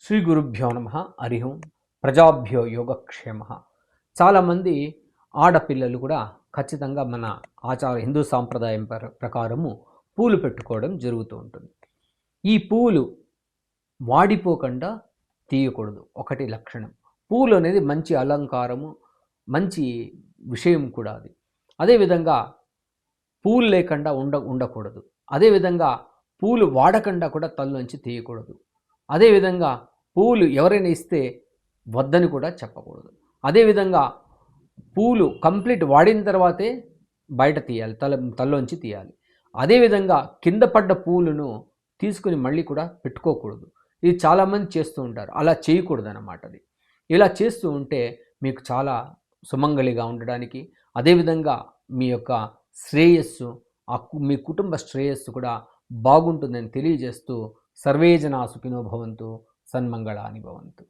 శ్రీ గురుభ్యో నమ. హరి ఓం. ప్రజాభ్యో యోగక్షేమ. చాలామంది ఆడపిల్లలు కూడా ఖచ్చితంగా మన హిందూ సాంప్రదాయం ప్రకారము పూలు పెట్టుకోవడం జరుగుతూ ఉంటుంది. ఈ పూలు వాడిపోకుండా తీయకూడదు. ఒకటి లక్షణం. పూలు అనేది మంచి అలంకారము, మంచి విషయం కూడా అది. అదేవిధంగా పూలు లేకుండా ఉండకూడదు. అదేవిధంగా పూలు వాడకుండా కూడా తలలోంచి తీయకూడదు. అదేవిధంగా పూలు ఎవరైనా ఇస్తే వద్దని కూడా చెప్పకూడదు. అదేవిధంగా పూలు కంప్లీట్ వాడిన తర్వాతే బయట తీయాలి, తలలోంచి తీయాలి. అదేవిధంగా కింద పడ్డ పూలను తీసుకుని మళ్ళీ కూడా పెట్టుకోకూడదు. ఇది చాలామంది చేస్తూ ఉంటారు. అలా చేయకూడదు అన్నమాట. అది ఇలా చేస్తూ ఉంటే మీకు చాలా సుమంగళిగా ఉండడానికి, అదేవిధంగా మీ యొక్క శ్రేయస్సు, మీ కుటుంబ శ్రేయస్సు కూడా బాగుంటుందని తెలియజేస్తూ సర్వే జనా సుఖినో భవంతు, సన్మంగళాని భవంతు.